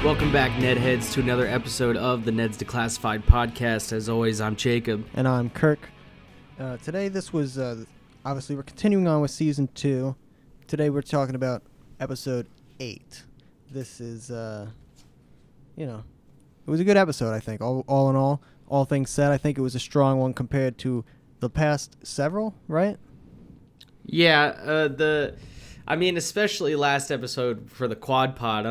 Welcome back, Nedheads, to another episode of the Ned's Declassified podcast. As always, I'm Jacob. And I'm Kirk. Today, this was, obviously, we're continuing on with Season 2. Today, we're talking about Episode 8. This is, it was a good episode, I think. All in all things said, I think it was a strong one compared to the past several, right? Yeah, especially last episode for the quad pod.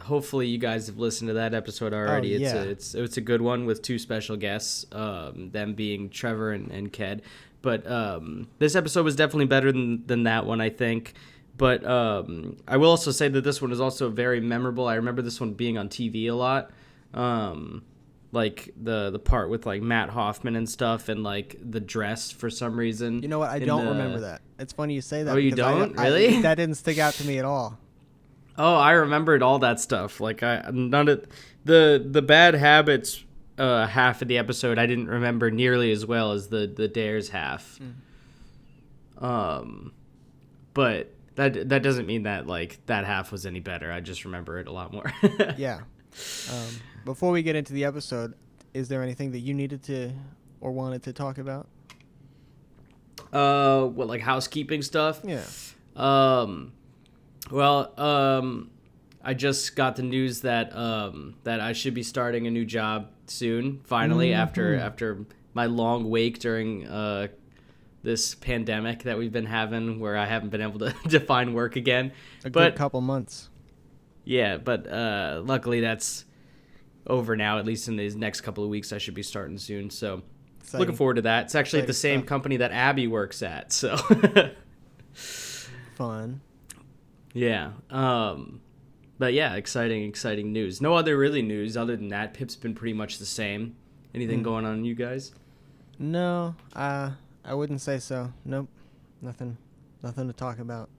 Hopefully you guys have listened to that episode already. It's a good one with two special guests, them being Trevor and Ked. But this episode was definitely better than that one, I think. But I will also say that this one is also very memorable. I remember this one being on TV a lot. Like the part with like Matt Hoffman and stuff, and like the dress for some reason. You know what? I don't remember that. It's funny you say that. Oh, you don't? Really? That didn't stick out to me at all. Oh, I remembered all that stuff. Like the bad habits half of the episode I didn't remember nearly as well as the dares half. But that doesn't mean that like that half was any better. I just remember it a lot more. Yeah. Before we get into the episode, is there anything that you needed to or wanted to talk about? What, like housekeeping stuff? Yeah. I just got the news that I should be starting a new job soon, finally, after my long wait during this pandemic that we've been having, where I haven't been able to find work again. Good couple months. Yeah, but luckily that's over now. At least in these next couple of weeks, I should be starting soon. So Exciting. Looking forward to that. It's actually at the same company that Abby works at. So fun. Yeah. But yeah, exciting news. No other really news other than that. Pip's been pretty much the same. Anything going on, you guys? No, I wouldn't say so. Nope, nothing to talk about.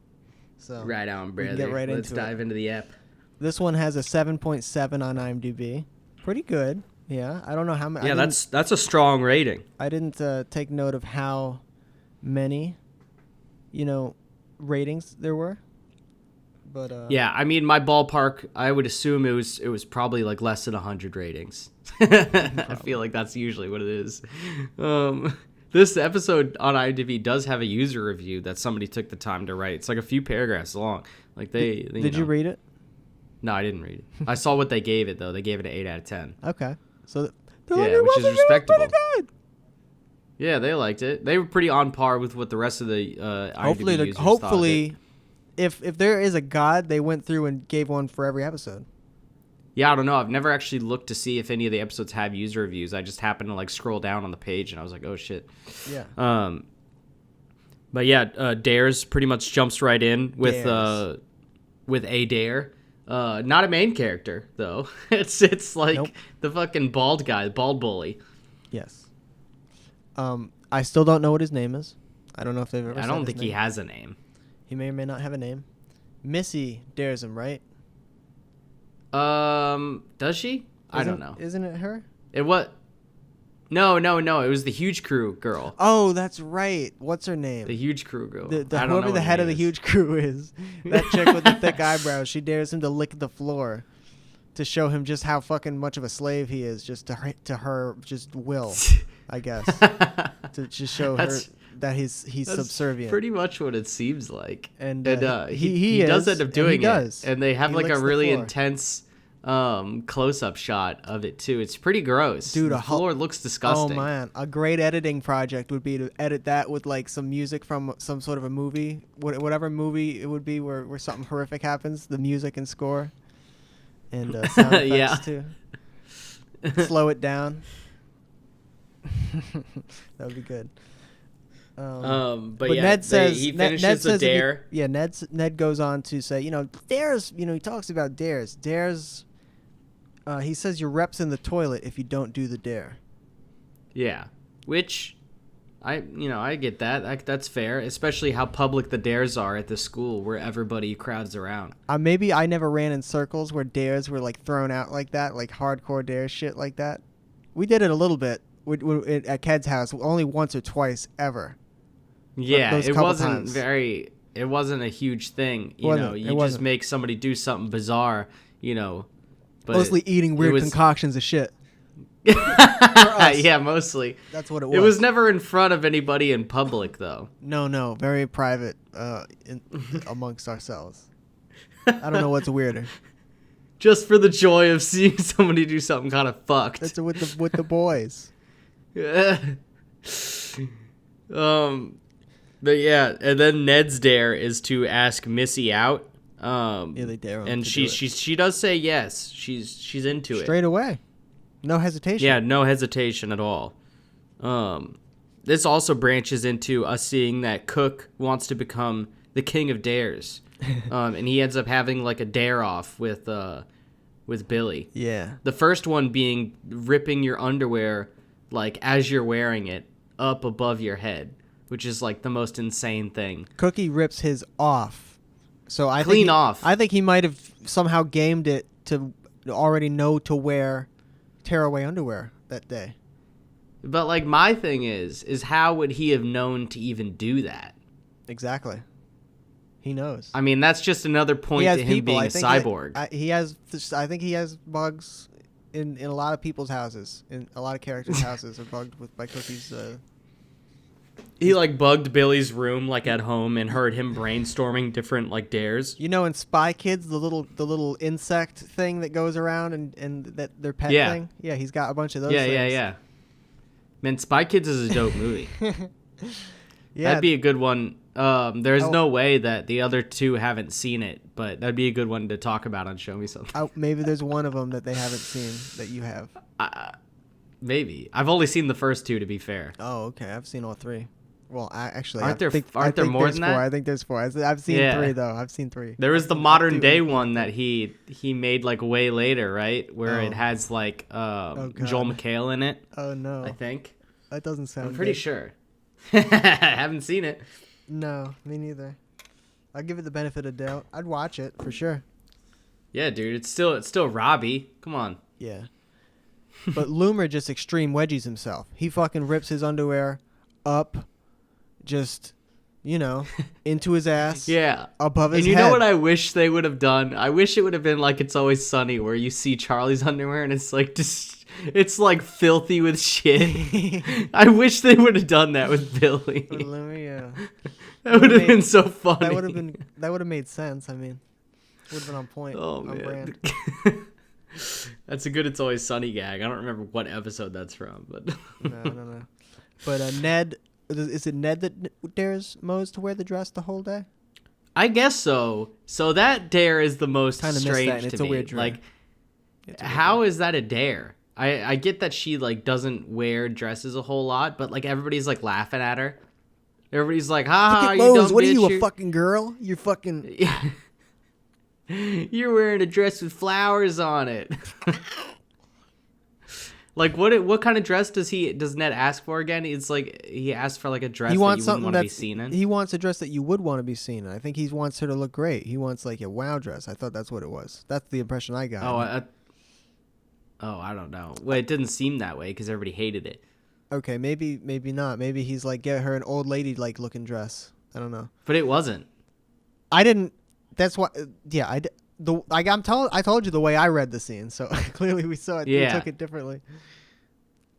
So right on, brother. Let's dive into the app. This one has a 7.7 on IMDb. Pretty good. Yeah, I don't know how many. Yeah, that's a strong rating. I didn't take note of how many, ratings there were. But yeah, I mean, my ballpark, I would assume it was probably like less than 100 ratings. I feel like that's usually what it is. This episode on IMDb does have a user review that somebody took the time to write. It's like a few paragraphs long. Like Did you read it? No, I didn't read it. I saw what they gave it though. They gave it an 8 out of 10. Okay, so which is respectable. Pretty good. Yeah, they liked it. They were pretty on par with what the rest of the IMDb users hopefully, if there is a God, they went through and gave one for every episode. Yeah, I don't know. I've never actually looked to see if any of the episodes have user reviews. I just happened to like scroll down on the page and I was like, oh shit. Yeah. But yeah, Dares pretty much jumps right in with a dare. Not a main character though. It's like the fucking bald guy, bald bully. Yes. I still don't know what his name is. I don't know if they've ever. I don't think he has a name. He may or may not have a name. Missy dares him, right? Does she? I don't know. Isn't it her? It what? No. It was the Huge Crew girl. Oh, that's right. What's her name? The Huge Crew girl. Whoever the head of the Huge Crew is. That chick with the thick eyebrows. She dares him to lick the floor to show him just how fucking much of a slave he is. Just to her, just will, I guess, to just show her that he's subservient. Pretty much what it seems like. And he does end up doing it. And they have like a really intense close-up shot of it too. It's pretty gross. Dude, the floor looks disgusting. Oh man, a great editing project would be to edit that with like some music from some sort of a movie, whatever movie it would be where something horrific happens, the music and score and sound effects too. Slow it down. That would be good. But yeah, Ned says he finishes the dare. Ned goes on to say, dares. He talks about dares. Dares. He says your rep's in the toilet if you don't do the dare. Yeah, which I get that. That's fair, especially how public the dares are at the school where everybody crowds around. Maybe I never ran in circles where dares were like thrown out like that, like hardcore dare shit like that. We did it a little bit at Ked's house, only once or twice ever. Yeah, it wasn't it wasn't a huge thing. You just make somebody do something bizarre, But mostly eating weird concoctions of shit. Yeah, mostly. That's what it was. It was never in front of anybody in public, though. No, very private amongst ourselves. I don't know what's weirder. Just for the joy of seeing somebody do something kind of fucked. That's with the boys. Yeah. But yeah, and then Ned's dare is to ask Missy out. Yeah, they dare him. And she does say yes. She's into it straight away. No hesitation. Yeah, no hesitation at all. This also branches into us seeing that Cook wants to become the king of dares, and he ends up having like a dare off with Billy. Yeah. The first one being ripping your underwear like as you're wearing it up above your head, which is like the most insane thing. Cookie rips his off. So I think he might have somehow gamed it to already know to wear tearaway underwear that day. But like my thing is how would he have known to even do that? Exactly. He knows. I mean, that's just another point to him being a cyborg. I think he has bugs in a lot of people's houses. In a lot of characters' houses are bugged by Cookie's. He like bugged Billy's room like at home and heard him brainstorming different like dares. You know, in Spy Kids, the little insect thing that goes around and that their pet thing. Yeah, he's got a bunch of those. Yeah. Man, Spy Kids is a dope movie. Yeah, that'd be a good one. There's no way that the other two haven't seen it, but that'd be a good one to talk about on Show Me Something. Maybe there's one of them that they haven't seen that you have. Maybe. I've only seen the first two, to be fair. Oh, okay. I've seen all three. Well, actually, aren't there more than that? I think there's four. I've seen three though. I've seen three. There was the modern day one that he made like way later, right? Where it has like Joel McHale in it. Oh no. I think. That doesn't sound. I'm pretty sure. I haven't seen it. No, me neither. I'll give it the benefit of doubt. I'd watch it for sure. Yeah, dude, it's still Robbie. Come on. Yeah. But Loomer just extreme wedgies himself. He fucking rips his underwear up, just, into his ass. Yeah. Above his head. And you know what I wish they would have done? I wish it would have been like It's Always Sunny, where you see Charlie's underwear and it's like it's like filthy with shit. I wish they would have done that with Billy. Yeah. That would have been so funny. That would have made sense. I mean, would have been on point. Oh man. Brand. That's a good It's Always Sunny gag. I don't remember what episode that's from, but no. But Ned, is it Ned that dares Mose to wear the dress the whole day? I guess so. So that dare is the most Kinda strange that, and to it's me. A weird dare. Like, how is that a dare? I get that she like doesn't wear dresses a whole lot, but like everybody's like laughing at her. Everybody's like, "Ha ha, you Mose, dumb what bitch, are you, a you're... fucking girl? You're fucking." Yeah. You're wearing a dress with flowers on it. Like what kind of dress does Ned ask for again? It's like he asked for like a dress that you wouldn't want to be seen in. He wants a dress that you would want to be seen in. I think he wants her to look great. He wants like a wow dress. I thought that's what it was. That's the impression I got. I don't know. Well, it didn't seem that way because everybody hated it. Okay, maybe not. Maybe he's like, get her an old lady like looking dress. I don't know. But it wasn't. I didn't. That's why. Yeah, I told you the way I read the scene, so clearly we saw it. Yeah. We took it differently.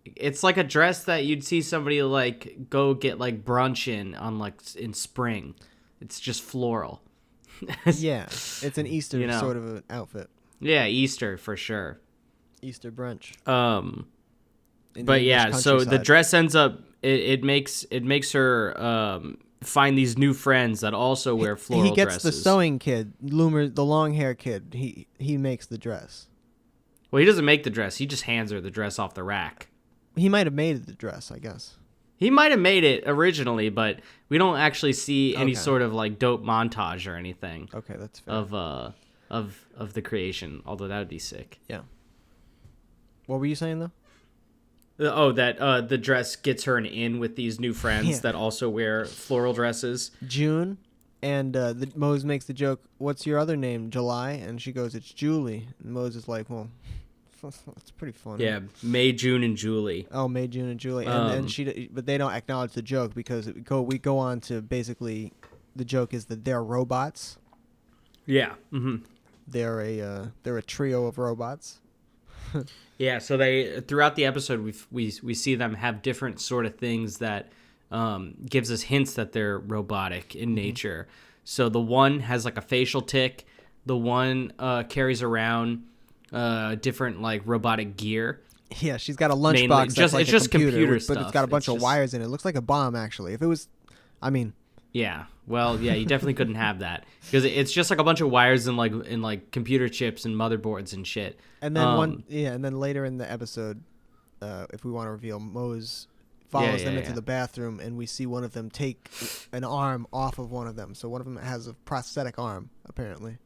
It's like a dress that you'd see somebody like go get like brunch in spring. It's just floral. Yeah, it's an Easter sort of an outfit. Yeah, Easter for sure. Easter brunch. But yeah, so the dress ends up it makes her find these new friends that also wear floral dresses. He gets the sewing kid, Loomer, the long hair kid. He makes the dress. Well, he doesn't make the dress. He just hands her the dress off the rack. He might have made the dress, I guess. He might have made it originally, but we don't actually see any sort of like dope montage or anything. Okay, that's fair. Of the creation, although that would be sick. Yeah. What were you saying though? That the dress gets her an in with these new friends that also wear floral dresses. June, and Mose makes the joke, "What's your other name, July?" And she goes, "It's Julie." And Mose is like, "Well, it's pretty funny." Yeah, May, June, and Julie. Oh, May, June, and Julie, but they don't acknowledge the joke because we go on to basically the joke is that they're robots. Yeah. Mm-hmm. they're a trio of robots. Yeah, so they throughout the episode we see them have different sort of things that gives us hints that they're robotic in nature. So the one has like a facial tick. The one carries around different like robotic gear. Yeah, she's got a lunchbox. It's just computer stuff. But it's got a bunch of wires in it. It looks like a bomb, actually. If it was, I mean. Yeah. Well, yeah, you definitely couldn't have that because it's just like a bunch of wires and like computer chips and motherboards and shit. And then and then later in the episode, if we want to reveal, Mose follows them into the bathroom, and we see one of them take an arm off of one of them. So one of them has a prosthetic arm, apparently.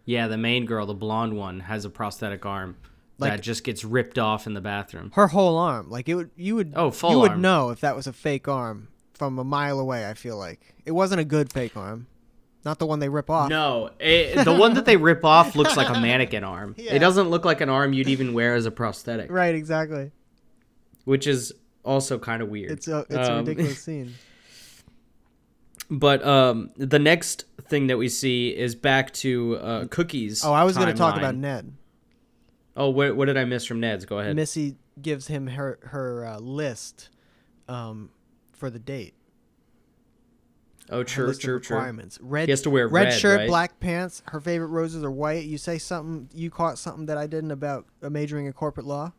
Yeah, the main girl, the blonde one, has a prosthetic arm that just gets ripped off in the bathroom. Her whole arm, like you would know if that was a fake arm from a mile away. I feel like it wasn't a good fake arm, not the one they rip off. No, the one that they rip off looks like a mannequin arm. Yeah. It doesn't look like an arm you'd even wear as a prosthetic. Right, exactly. Which is also kind of weird. It's a ridiculous scene. But the next thing that we see is back to Cookie's. Oh, I was going to talk about Ned. Oh, what did I miss from Ned's? Go ahead. Missy gives him her list for the date. Oh, true. Requirements. He has to wear red shirt, right? Black pants. Her favorite roses are white. You say something. You caught something that I didn't about majoring in corporate law.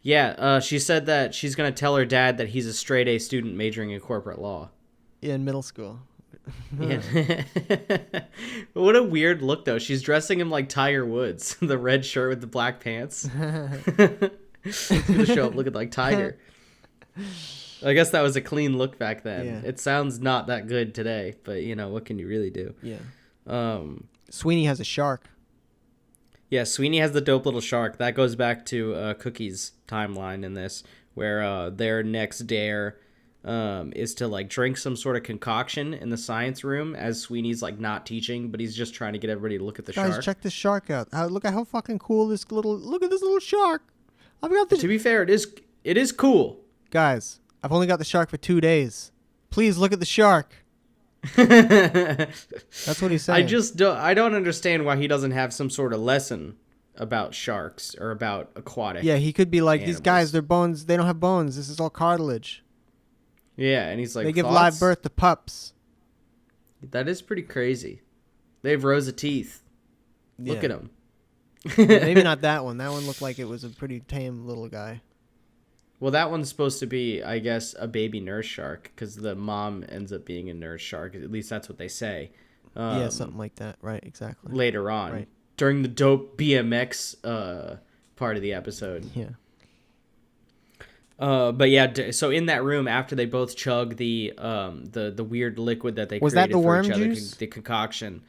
Yeah, she said that she's going to tell her dad that he's a straight A student majoring in corporate law. In middle school. Yeah. What a weird look, though. She's dressing him like Tiger Woods. The red shirt with the black pants. He's going to show up looking like Tiger. I guess that was a clean look back then. Yeah. It sounds not that good today, but, what can you really do? Yeah. Sweeney has a shark. Yeah, Sweeney has the dope little shark. That goes back to Cookie's timeline in this, where their next dare is to like drink some sort of concoction in the science room as Sweeney's like not teaching, but he's just trying to get everybody to look at the shark. Guys, check this shark out. Look at how fucking cool look at this little shark. I've got this. To be fair, it is cool. Guys, I've only got the shark for 2 days. Please look at the shark. That's what he's saying. I don't understand why he doesn't have some sort of lesson about sharks or about aquatic. Yeah, he could be like, animals. These guys, their bones, they don't have bones. This is all cartilage. Yeah, and he's like, they give live birth to pups. That is pretty crazy. They have rows of teeth. Look at them. Maybe not that one. That one looked like it was a pretty tame little guy. Well, that one's supposed to be, I guess, a baby nurse shark because the mom ends up being a nurse shark. At least that's what they say. Yeah, something like that. Right, exactly. Later on. Right. During the dope BMX part of the episode. Yeah. But yeah, so in that room, after they both chug the weird liquid that they created that the for worm each other, juice? The concoction,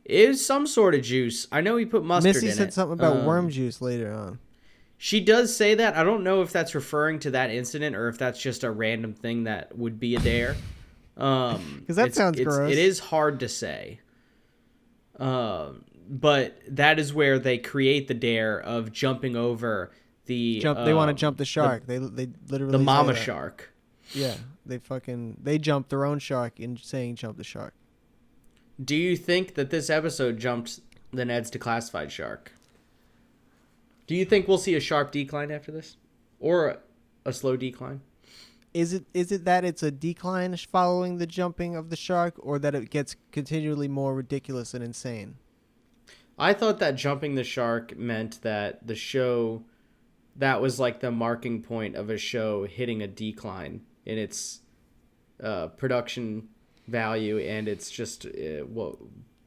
it was some sort of juice. I know he put mustard in it. Missy said something about worm juice later on. She does say that. I don't know if that's referring to that incident or if that's just a random thing that would be a dare. Because that sounds gross. It is hard to say. But that is where they create the dare of jumping over the they want to jump the shark. They literally the mama shark. Yeah, they jump their own shark in saying jump the shark. Do you think that this episode jumped the Ned's Declassified shark? Do you think we'll see a sharp decline after this, or a slow decline? Is it that it's a decline following the jumping of the shark, or that it gets continually more ridiculous and insane? I thought that jumping the shark meant that the show, that was like the marking point of a show hitting a decline in its production value, and it's just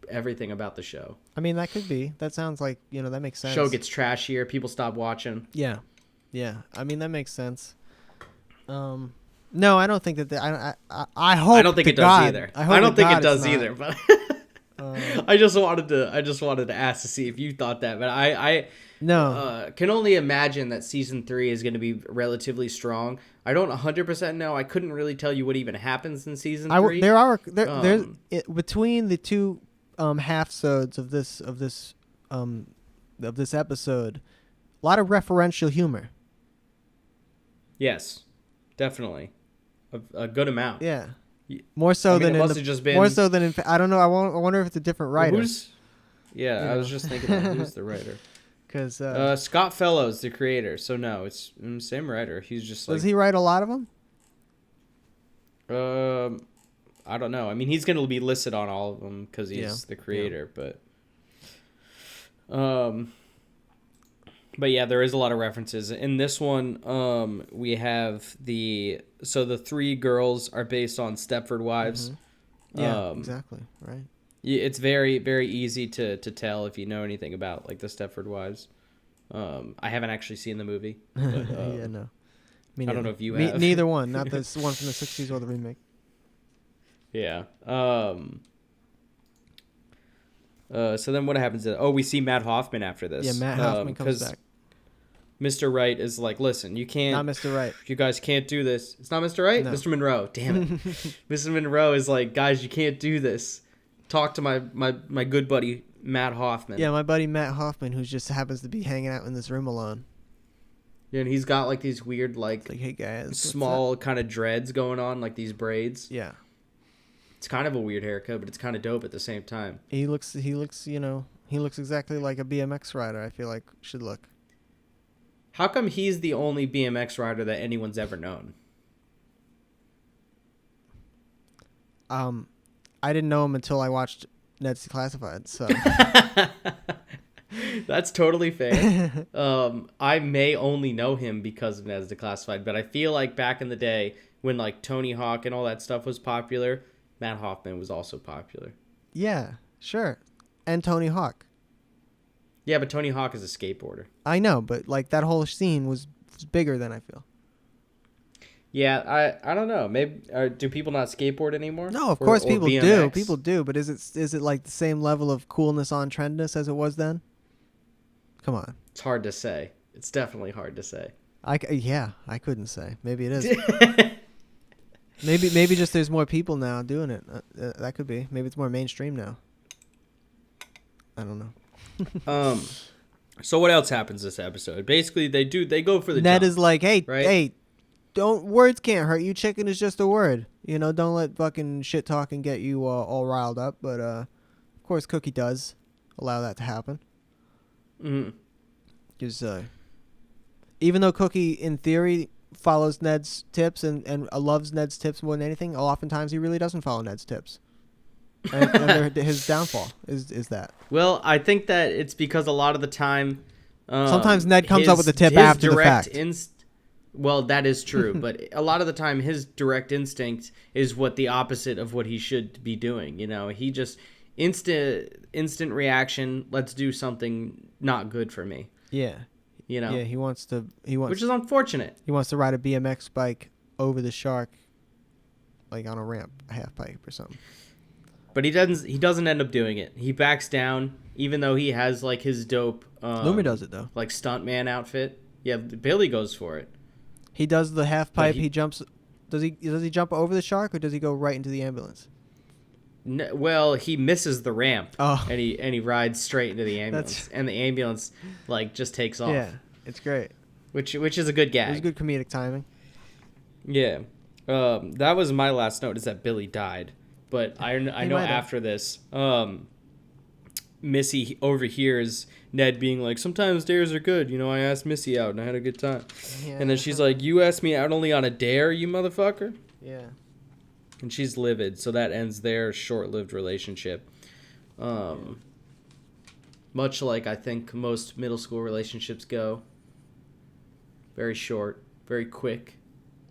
everything about the show. I mean, that could be. That sounds like, that makes sense. Show gets trashier. People stop watching. Yeah. I mean, that makes sense. No, I don't think that. I hope. I don't think it does either. I don't think it does either. But I just wanted to ask to see if you thought that. But I can only imagine that season 3 is going to be relatively strong. I don't 100% know. I couldn't really tell you what even happens in season 3. There's between the two half-sodes of this episode, a lot of referential humor. Yes, definitely, a good amount. Yeah, more so than it must have just been more so than in. I don't know. I wonder if it's a different writer. Yeah, I was just thinking that. Who's the writer? Because Scott Fellows, the creator. So no, it's same writer. He's just like. Does he write a lot of them? I don't know. I mean, he's gonna be listed on all of them because he's the creator, but yeah, there is a lot of references in this one. We have the 3 girls are based on Stepford Wives. Mm-hmm. Yeah, exactly. Right. It's very, very easy to tell if you know anything about like the Stepford Wives. I haven't actually seen the movie. But, yeah, no. I don't know if you have. Neither one. Not this one from the 60s or the remake. Yeah. So then what happens? We see Matt Hoffman after this. Yeah, Matt Hoffman comes back. Mr. Wright is like, listen, you can't. Not Mr. Wright. You guys can't do this. It's not Mr. Wright? No. Mr. Monroe. Damn it. Mr. Monroe is like, guys, you can't do this. Talk to my good buddy, Matt Hoffman. Yeah, my buddy Matt Hoffman, who just happens to be hanging out in this room alone. Yeah, and he's got like these weird, like hey guys, small kind of dreads going on, like these braids. Yeah. It's kind of a weird haircut, but it's kind of dope at the same time. He looks exactly like a BMX rider, I feel like should look. How come he's the only BMX rider that anyone's ever known? I didn't know him until I watched Ned's Declassified, so. That's totally fair. I may only know him because of Ned's Declassified, but I feel like back in the day when like Tony Hawk and all that stuff was popular, Matt Hoffman was also popular. Yeah, sure. And Tony Hawk. Yeah, but Tony Hawk is a skateboarder. I know, but like that whole scene was bigger than I feel. Yeah, I don't know. Maybe do people not skateboard anymore? No, of course people do. People do, but is it like the same level of coolness on trendness as it was then? Come on. It's hard to say. It's definitely hard to say. I couldn't say. Maybe it is. maybe just there's more people now doing it. That could be. Maybe it's more mainstream now. I don't know. So what else happens this episode? Basically, they go for the Ned jump, is like, hey, right? Hey, words can't hurt you. Chicken is just a word. You know, don't let fucking shit talking get you all riled up. But of course, Cookie does allow that to happen. Mm-hmm. Because even though Cookie, in theory, follows Ned's tips and loves Ned's tips more than anything, oftentimes he really doesn't follow Ned's tips. And his downfall is that. Well, I think that it's because a lot of the time... sometimes Ned comes up with the tip after the fact. Well, that is true, but a lot of the time his direct instinct is what the opposite of what he should be doing. You know, he just... Instant reaction, let's do something not good for me. Yeah. You know? Yeah, he wants which is unfortunate. He wants to ride a BMX bike over the shark, like on a ramp, a half pipe or something. But he doesn't end up doing it. He backs down, even though he has like his dope Loomer does it though. Like stuntman outfit. Yeah, Billy goes for it. He does the half pipe, he jumps. Does he jump over the shark or does he go right into the ambulance? No, well, he misses the ramp, and he rides straight into the ambulance, and the ambulance like just takes off. Yeah, it's great. Which is a good gag. It was good comedic timing. Yeah, that was my last note is that Billy died, but I know after this, Missy overhears Ned being like, "Sometimes dares are good, you know. I asked Missy out and I had a good time," and then she's like, "You asked me out only on a dare, you motherfucker." Yeah. And she's livid, so that ends their short-lived relationship. Much like I think most middle school relationships go. Very short, very quick.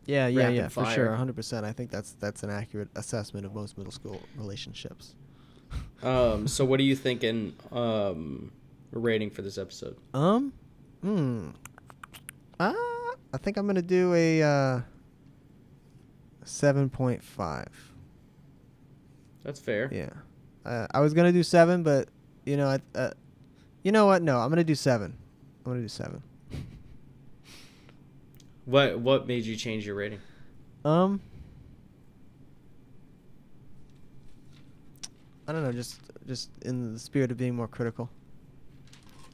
Yeah, for sure, 100%. I think that's an accurate assessment of most middle school relationships. So what are you thinking rating for this episode? I think I'm gonna do a 7.5. That's fair. Yeah. I was gonna do 7, but you know what? No, I'm gonna do 7. What made you change your rating? I don't know, just in the spirit of being more critical.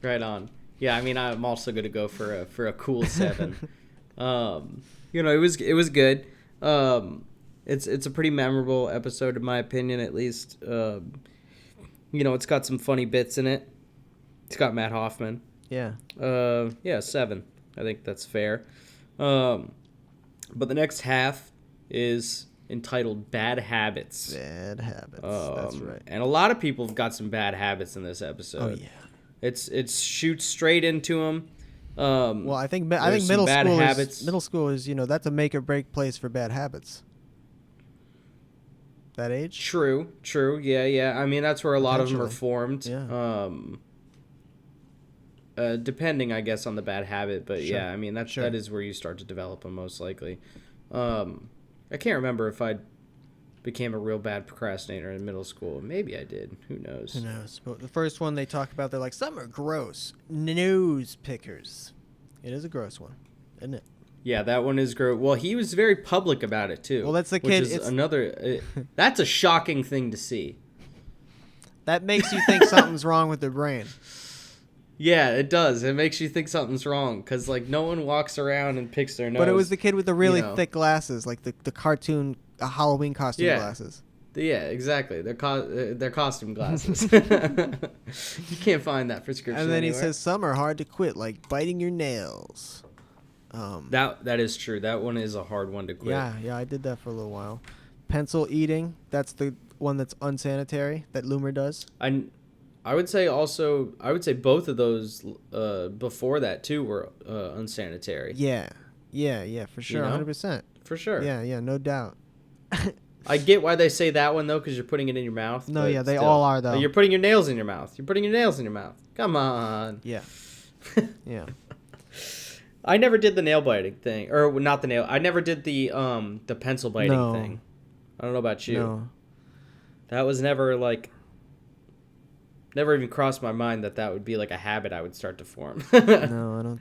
Right on. Yeah, I mean, I'm also gonna go for a cool 7. You know, it was good. It's a pretty memorable episode in my opinion, at least. It's got some funny bits in it. It's got Matt Hoffman. Yeah. 7. I think that's fair. But the next half is entitled Bad Habits. Bad Habits. That's right. And a lot of people have got some bad habits in this episode. Oh, yeah. It shoots straight into them. Well, I think middle school is that's a make or break place for bad habits. That age? True. Yeah. I mean, that's where a lot of them are formed. Yeah. Depending, I guess, on the bad habit, but sure. Yeah, I mean that is where you start to develop them most likely. I can't remember if I became a real bad procrastinator in middle school. Maybe I did. Who knows? But the first one they talk about, they're like, some are gross. Nose pickers. It is a gross one, isn't it? Yeah, that one is gross. Well, he was very public about it too. Well, that's the kid. Which is another. That's a shocking thing to see. That makes you think something's wrong with their brain. Yeah, it does. It makes you think something's wrong because no one walks around and picks their nose. But it was the kid with the really thick glasses, like the cartoon Halloween costume glasses. Yeah, exactly. They're costume glasses. You can't find that prescription. And then anywhere. He says some are hard to quit, like biting your nails. That is true. That one is a hard one to quit. Yeah, I did that for a little while. Pencil eating, that's the one that's unsanitary that Loomer does. I would say both of those before that too were unsanitary. Yeah, for sure, 100%. For sure. Yeah, no doubt. I get why they say that one though, because you're putting it in your mouth. No, yeah, they all are though. You're putting your nails in your mouth. Come on. Yeah. Yeah. I never did the nail biting thing, or not the nail. I never did the pencil biting thing. I don't know about you. No. That was never never even crossed my mind that would be like a habit I would start to form. No, I don't.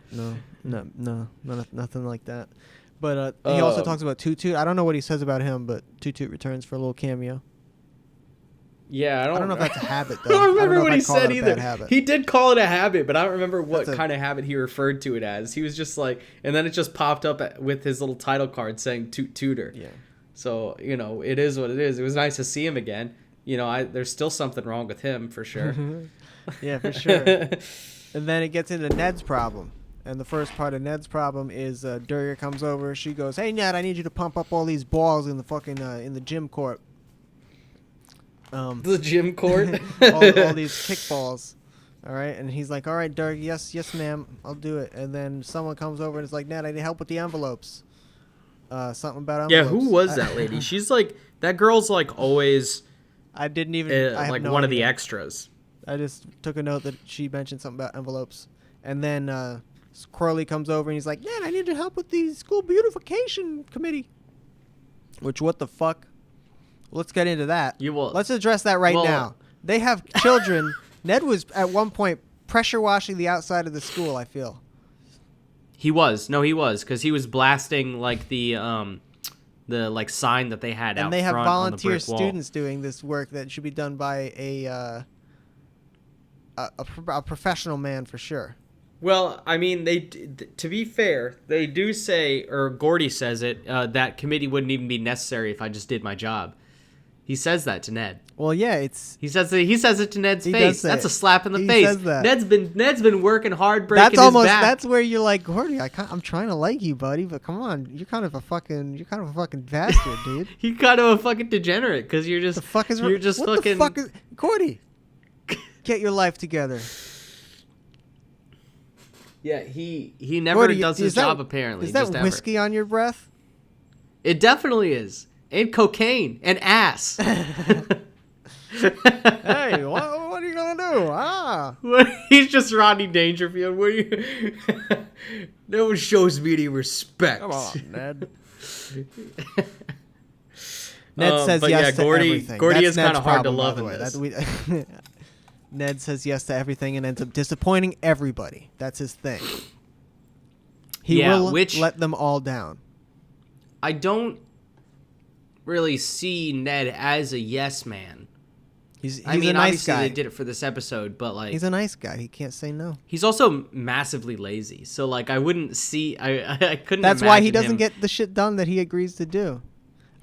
No, nothing like that. But he also talks about Toot Toot. I don't know what he says about him, but Toot Toot returns for a little cameo. Yeah, I don't know if that's a habit, though. I don't remember what he said either. He did call it a habit, but I don't remember what kind of habit he referred to it as. He was just and then it just popped up with his little title card saying Toot Tooter. Yeah. So, it is what it is. It was nice to see him again. There's still something wrong with him for sure. Yeah, for sure. And then it gets into Ned's problem. And the first part of Ned's problem is Durga comes over. She goes, "Hey, Ned, I need you to pump up all these balls in the fucking in the gym court." The gym court? all these kickballs. All right. And he's like, "All right, Durga, yes, ma'am, I'll do it." And then someone comes over and is like, "Ned, I need help with the envelopes." Something about envelopes. Yeah, who was that lady? She's that girl's always... I didn't even... I have no one idea. of the extras. I just took a note that she mentioned something about envelopes. And then Crowley comes over and he's like, "Ned, I need your help with the school beautification committee." Which, what the fuck? Let's get into that. Let's address that now. They have children. Ned was at one point pressure washing the outside of the school, I feel. He was. No, he was, because he was blasting the sign that they had out front on the brick wall. And they have volunteer students doing this work that should be done by a professional man for sure. Well, I mean, to be fair, they do say, or Gordy says it, that committee wouldn't even be necessary if I just did my job. He says that to Ned. Well, yeah, he says it to Ned's face. That's a slap in the face. Says that. Ned's been working hard breaking his back. That's where you're like, Gordy, I'm trying to like you, buddy, but come on, you're kind of a fucking bastard, dude. You're kind of a fucking degenerate because you're just the fuck is you're just what fucking. The fuck is Gordy? Get your life together. Yeah, he never does his job apparently. Is that whiskey on your breath? It definitely is. And cocaine and ass. Hey, what are you gonna do? He's just Rodney Dangerfield. No one shows me any respect. Come on, Ned. Ned says yes to everything. Gordy is kind of hard to love in this. Ned says yes to everything and ends up disappointing everybody. That's his thing. He will let them all down. I don't really see Ned as a yes man. He's a nice guy. They did it for this episode, but he's a nice guy. He can't say no. He's also massively lazy, so I wouldn't see. I couldn't. That's why he doesn't get the shit done that he agrees to do.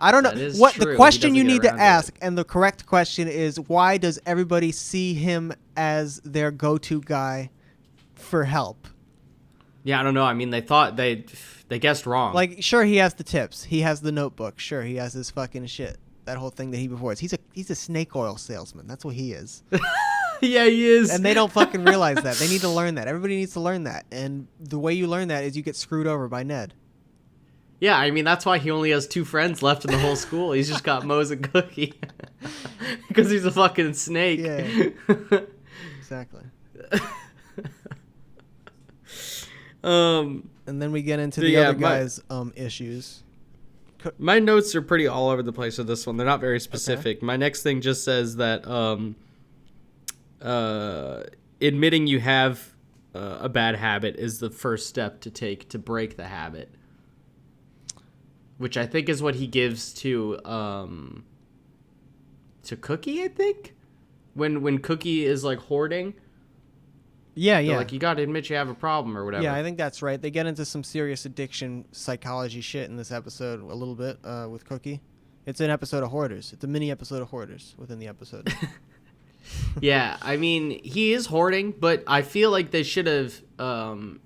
I don't know what true. The question you need to ask, and the correct question is, why does everybody see him as their go-to guy for help? Yeah, I don't know. I mean, they thought they guessed wrong. Like, sure, he has the tips. He has the notebook. Sure, he has his fucking shit. That whole thing that he reports. He's a snake oil salesman. That's what he is. Yeah, he is. And they don't fucking realize that. They need to learn that. Everybody needs to learn that. And the way you learn that is you get screwed over by Ned. Yeah, I mean, that's why he only has 2 friends left in the whole school. He's just got Mose and Cookie. Because he's a fucking snake. Yeah. Exactly. And then we get into the other guys' issues. My notes are pretty all over the place with this one. They're not very specific. Okay. My next thing just says that admitting you have a bad habit is the first step to take to break the habit, which I think is what he gives to Cookie, I think, when Cookie is like hoarding. Yeah. Like, you got to admit you have a problem or whatever. Yeah, I think that's right. They get into some serious addiction psychology shit in this episode a little bit with Cookie. It's an episode of Hoarders. It's a mini episode of Hoarders within the episode. Yeah, I mean, he is hoarding, but I feel like they should have done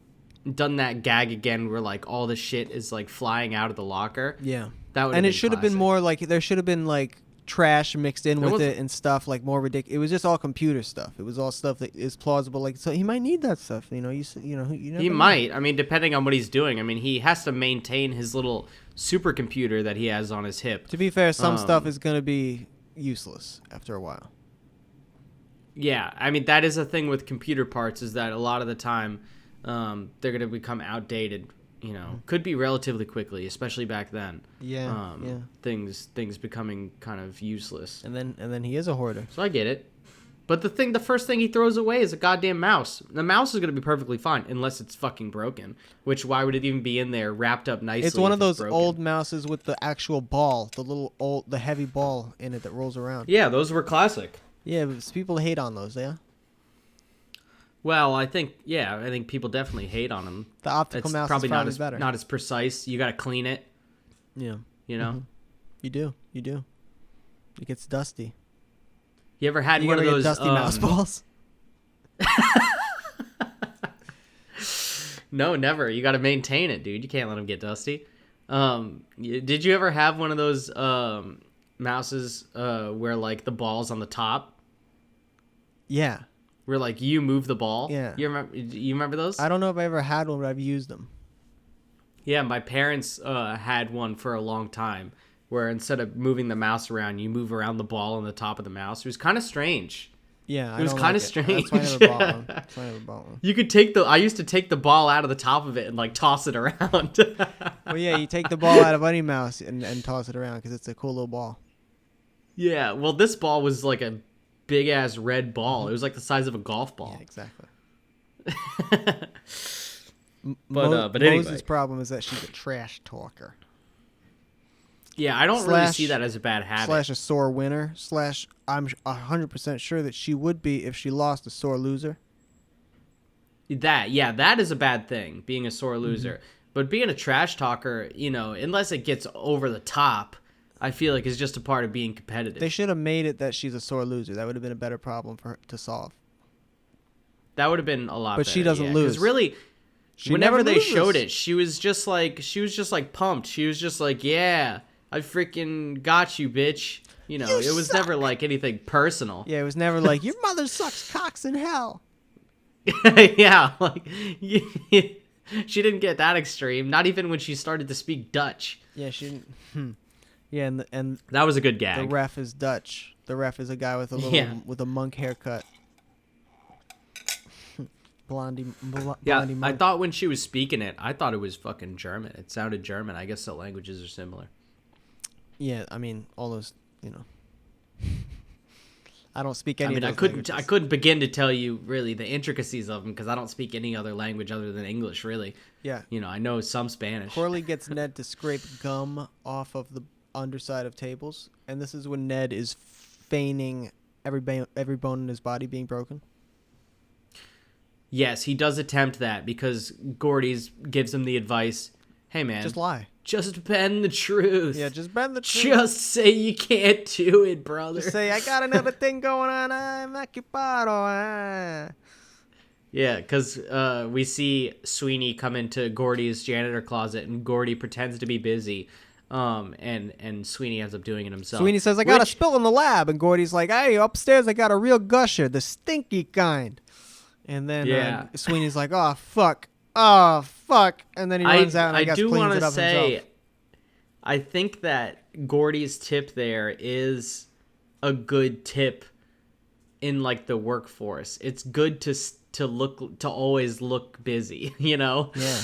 that gag again where, like, all the shit is, like, flying out of the locker. Yeah. That would have been And it should have been more, like, there should have been, like, trash mixed in with it and stuff, like, more ridiculous. It was just all computer stuff. It was all stuff that is plausible. Like, so he might need that stuff, you know. You never he know. might. I mean, depending on what he's doing. I mean, he has to maintain his little supercomputer that he has on his hip. To be fair, some stuff is going to be useless after a while. Yeah, I mean, that is a thing with computer parts, is that a lot of the time they're going to become outdated, you know. Could be relatively quickly, especially back then. Yeah, Things becoming kind of useless. And then he is a hoarder. So I get it. But the first thing he throws away is a goddamn mouse. The mouse is going to be perfectly fine unless it's fucking broken, which why would it even be in there wrapped up nicely? It's one of those old mouses with the actual ball, the heavy ball in it that rolls around. Yeah, those were classic. Yeah, but people hate on those, yeah? Well, I think people definitely hate on them. The optical mouse is probably better. Not as precise. You got to clean it. Yeah. You know? Mm-hmm. You do. It gets dusty. You ever had one of those dusty mouse balls? No, never. You got to maintain it, dude. You can't let them get dusty. Did you ever have one of those mouses where, like, the ball's on the top? Yeah. Where, like, you move the ball? Yeah. You remember those? I don't know if I ever had one, but I've used them. Yeah, my parents had one for a long time, where instead of moving the mouse around, you move around the ball on the top of the mouse. It was kind of strange. Yeah, it was kind of strange. That's why I never bought one. You could I used to take the ball out of the top of it and, like, toss it around. Well, yeah, you take the ball out of any mouse and toss it around because it's a cool little ball. Yeah, well, this ball was like a big ass red ball. It was like the size of a golf ball. Yeah, exactly. But anyway, Mose's problem is that she's a trash talker. Yeah, I don't really see that as a bad habit. / a sore winner / I'm 100% sure that she would be if she lost a sore loser. That is a bad thing, being a sore loser. Mm-hmm. But being a trash talker, you know, unless it gets over the top, I feel like it's just a part of being competitive. They should have made it that she's a sore loser. That would have been a better problem for her to solve. That would have been a lot better. But she doesn't lose. Because really, whenever they showed it, she was just like pumped. She was just like, yeah, I freaking got you, bitch. You know, it was never like anything personal. Yeah, it was never like, your mother sucks cocks in hell. Yeah, like, she didn't get that extreme. Not even when she started to speak Dutch. Yeah, she didn't. Yeah, and that was a good gag. The ref is Dutch. The ref is a guy with with a monk haircut. Blondie monk. I thought when she was speaking it, I thought it was fucking German. It sounded German. I guess the languages are similar. Yeah, I mean, all those, you know. I don't speak any of those languages. I couldn't begin to tell you really the intricacies of them because I don't speak any other language other than English, really. Yeah. You know, I know some Spanish. Corley gets Ned to scrape gum off of the underside of tables, and this is when Ned is feigning every bone in his body being broken. Yes, he does attempt that because Gordy's gives him the advice, hey man, just lie. Just bend the truth. Yeah, just bend the truth. Just say you can't do it, brother. Just say, I got another thing going on. I'm ocupado. Yeah, because we see Sweeney come into Gordy's janitor closet, and Gordy pretends to be busy, and Sweeney ends up doing it himself. Sweeney says, I got a spill in the lab, and Gordy's like, hey, upstairs I got a real gusher, the stinky kind. And then Sweeney's like, oh, fuck. And then he runs out and I guess cleans it up himself. I think that Gordy's tip there is a good tip in like the workforce. It's good to always look busy, you know? Yeah.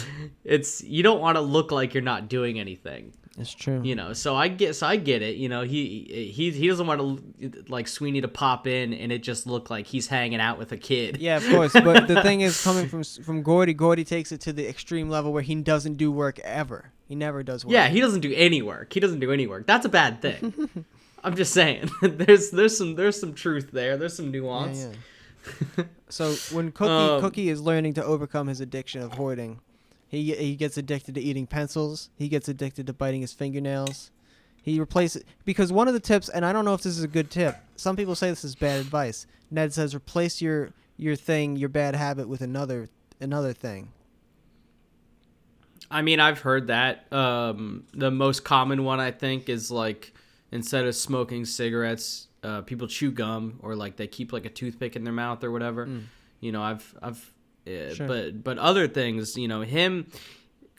You don't want to look like you're not doing anything. It's true. You know, so I get it. You know, he doesn't want to like Sweeney to pop in and it just look like he's hanging out with a kid. Yeah, of course. But the thing is, coming from Gordy, Gordy takes it to the extreme level where he doesn't do work ever. He never does work. Yeah, he doesn't do any work. That's a bad thing. I'm just saying. There's some truth there. There's some nuance. Yeah. So when Cookie is learning to overcome his addiction of hoarding, he gets addicted to eating pencils. He gets addicted to biting his fingernails. He replaces because one of the tips, and I don't know if this is a good tip. Some people say this is bad advice. Ned says replace your bad habit with another thing. I mean, I've heard that. The most common one I think is like instead of smoking cigarettes, people chew gum or like they keep like a toothpick in their mouth or whatever. You know, sure. But other things, you know,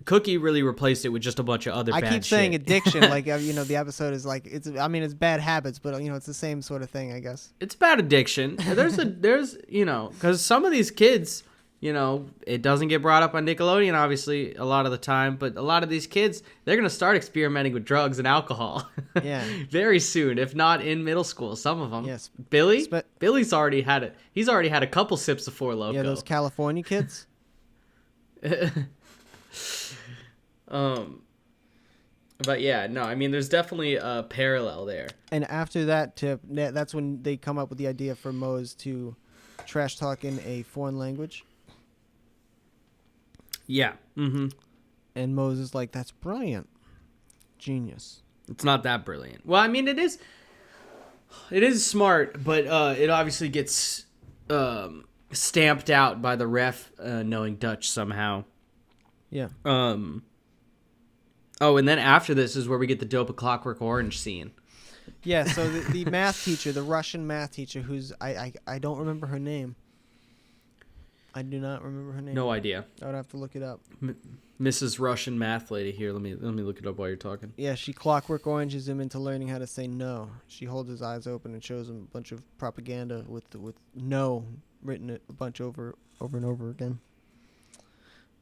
Cookie really replaced it with just a bunch of other bad shit. I keep saying addiction, like, you know, the episode is like, it's bad habits, but, you know, it's the same sort of thing, I guess. It's bad addiction. There's, you know, because some of these kids, you know, it doesn't get brought up on Nickelodeon, obviously, a lot of the time, but a lot of these kids, they're going to start experimenting with drugs and alcohol. Yeah. Very soon, if not in middle school, some of them. Yes. Billy's already had it. He's already had a couple sips of Four Loko. Yeah, those California kids. But yeah, no, I mean, there's definitely a parallel there. And after that tip, that's when they come up with the idea for Mose to trash talk in a foreign language. Yeah. Mm-hmm. And Mose is like, that's brilliant. Genius. It's not that brilliant. Well, I mean, it is smart, but it obviously gets stamped out by the ref knowing Dutch somehow. Yeah. Oh, and then after this is where we get the dope of Clockwork Orange scene. Yeah, so the math teacher, the Russian math teacher, who's I don't remember her name. I do not remember her name. No idea. I would have to look it up. Mrs. Russian math lady here. Let me look it up while you're talking. Yeah, she Clockwork Oranges him into learning how to say no. She holds his eyes open and shows him a bunch of propaganda with no written a bunch over and over again.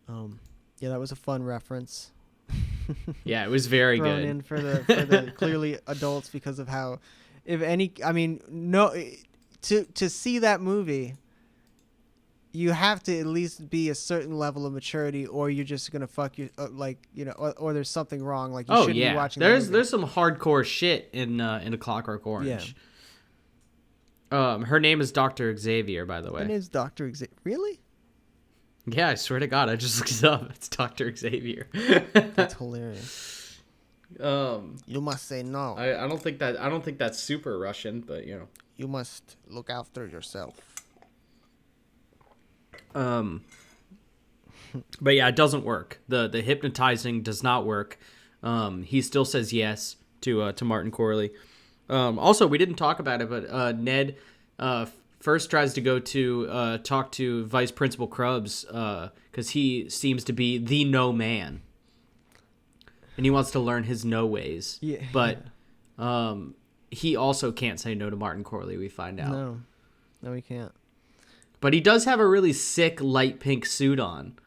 Yeah, that was a fun reference. Yeah, it was very thrown good. In for the clearly adults because of how, to see that movie, you have to at least be a certain level of maturity, or you're just gonna fuck you or there's something wrong. Like you shouldn't be watching. There's some hardcore shit in A Clockwork Orange. Yeah. Her name is Dr. Xavier, by the way. Her name is Dr. Xavier. Really? Yeah, I swear to God, I just looked it up. It's Dr. Xavier. That's hilarious. You must say no. I don't think that's super Russian, but you know. You must look after yourself. But yeah, it doesn't work. The hypnotizing does not work. He still says yes to Martin Corley. Also, we didn't talk about it, but Ned first tries to go to talk to Vice Principal Krubbs because he seems to be the no man, and he wants to learn his no ways. Yeah. But he also can't say no to Martin Corley. We find out. No, he can't. But he does have a really sick light pink suit on.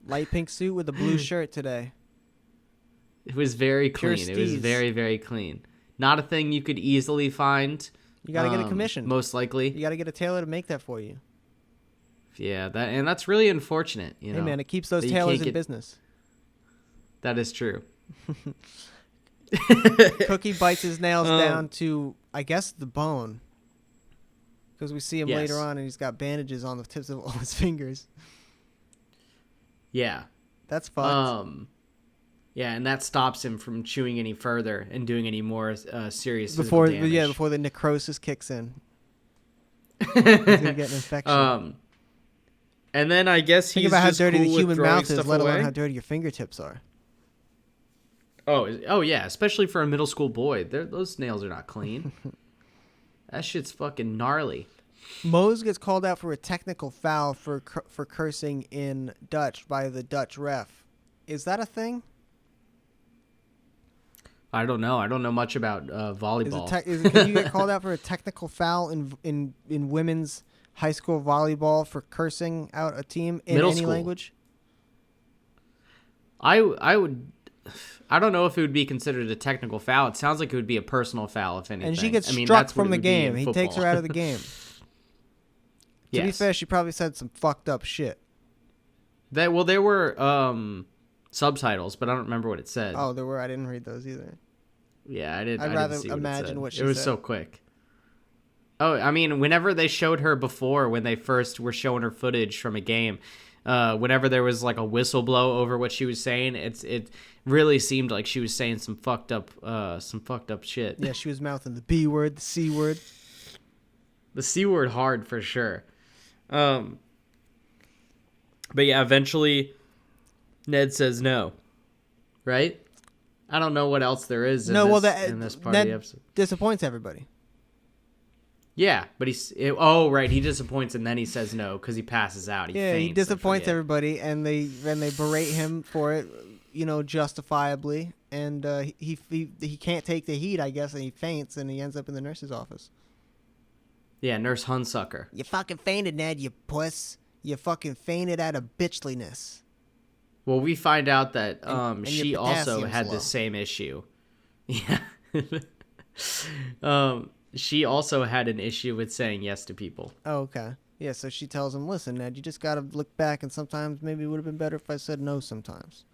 Light pink suit with a blue shirt today. It was very clean. It was very, very clean. Not a thing you could easily find. You got to get a commission. Most likely. You got to get a tailor to make that for you. Yeah, that's really unfortunate. You know? Hey, man, it keeps those tailors in business. That is true. Cookie bites his nails down to, I guess, the bone. Because we see him later on, and he's got bandages on the tips of all his fingers. Yeah. That's fucked. Yeah, and that stops him from chewing any further and doing any more serious physical damage. Yeah, before the necrosis kicks in. He's going to get an infection. And then I guess he's just cool with throwing stuff away. Think about how dirty the human mouth is, let alone how dirty your fingertips are. Oh yeah, especially for a middle school boy. Those nails are not clean. That shit's fucking gnarly. Mose gets called out for a technical foul for cursing in Dutch by the Dutch ref. Is that a thing? I don't know. I don't know much about volleyball. Can you get called out for a technical foul in women's high school volleyball for cursing out a team in any language? I would. I don't know if it would be considered a technical foul. It sounds like it would be a personal foul, if anything. And she gets struck from the game. He takes her out of the game. To be fair, she probably said some fucked up shit. There were subtitles, but I don't remember what it said. Oh, there were. I didn't read those either. Yeah, I didn't. I'd rather see imagine what she said. It was so quick. Oh, I mean, whenever they showed her before, when they first were showing her footage from a game, whenever there was like a whistle blow over what she was saying, it really seemed like she was saying some fucked up shit. Yeah, she was mouthing the B word, the C word. The C word hard for sure. But yeah, eventually Ned says no. Right? I don't know what else there is in this part of the episode. Disappoints everybody. Yeah, but he disappoints and then he says no because he passes out. He faints, he disappoints everybody and they berate him for it, justifiably, and he can't take the heat, I guess, and he faints and he ends up in the nurse's office. Yeah, Nurse Hunsucker. You fucking fainted, Ned, you puss. You fucking fainted out of bitchliness. Well, we find out that she also had the same issue. Yeah. She also had an issue with saying yes to people. Oh, okay. Yeah, so she tells him, listen, Ned, you just got to look back, and sometimes maybe it would have been better if I said no sometimes.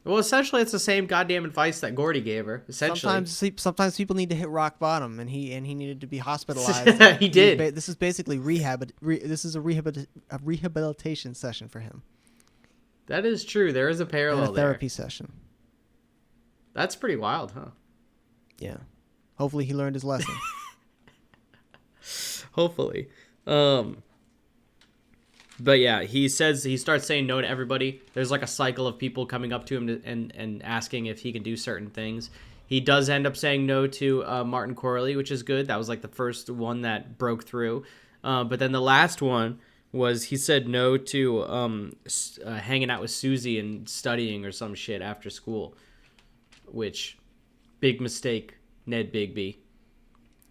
Well, essentially, it's the same goddamn advice that Gordy gave her, essentially. Sometimes people need to hit rock bottom, and he needed to be hospitalized. He did. This is basically rehab. This is a rehabilitation session for him. That is true. There is a parallel there. Therapy session. That's pretty wild, huh? Yeah. Hopefully he learned his lesson. Hopefully. But yeah, he starts saying no to everybody. There's like a cycle of people coming up to him and asking if he can do certain things. He does end up saying no to Martin Corley, which is good. That was like the first one that broke through. But then the last one was he said no to hanging out with Susie and studying or some shit after school, which big mistake, Ned Bigby.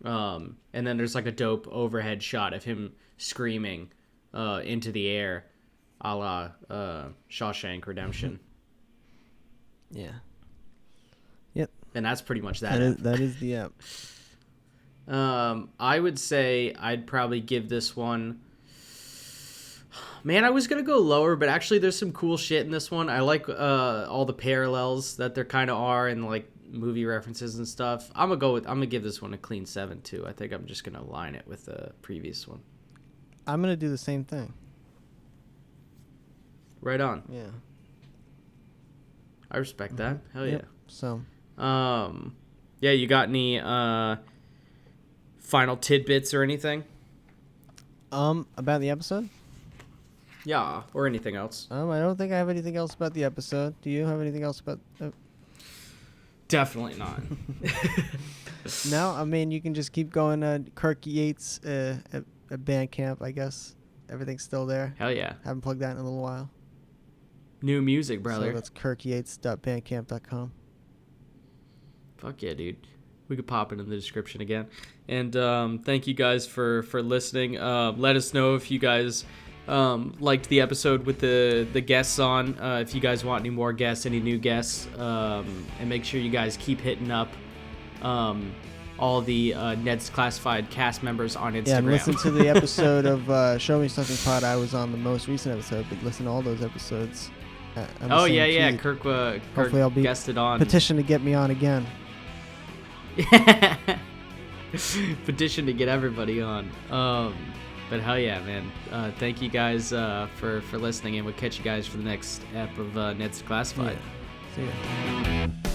And then there's like a dope overhead shot of him screaming into the air, a la Shawshank Redemption. Yeah. Yep. And that's pretty much that. That is the app. I would say I'd probably give this one. Man, I was gonna go lower, but actually, there's some cool shit in this one. I like all the parallels that there kind of are, and like movie references and stuff. I'm gonna give this one a clean 7 too. I think I'm just gonna align it with the previous one. I'm gonna do the same thing. Right on. Yeah. I respect that. Hell yeah. So. Yeah. You got any final tidbits or anything? About the episode? Yeah, or anything else. I don't think I have anything else about the episode. Do you have anything else about? Definitely not. No, I mean you can just keep going. Kirk Yates at Bandcamp, I guess. Everything's still there. Hell yeah. Haven't plugged that in a little while. New music, brother. So that's kirkyates.bandcamp.com. Fuck yeah, dude. We could pop it in the description again. And thank you guys for listening. Let us know if you guys liked the episode with the guests on. If you guys want any more guests, any new guests. And make sure you guys keep hitting up all the Ned's Classified cast members on Instagram. Yeah, and listen to the episode of Show Me Something Pod. I was on the most recent episode, but listen to all those episodes. Yeah. Kirk Hopefully I'll be guested on. Petition to get me on again. Petition to get everybody on. But hell yeah, man. Thank you guys for listening, and we'll catch you guys for the next ep of Ned's Classified. Yeah. See ya.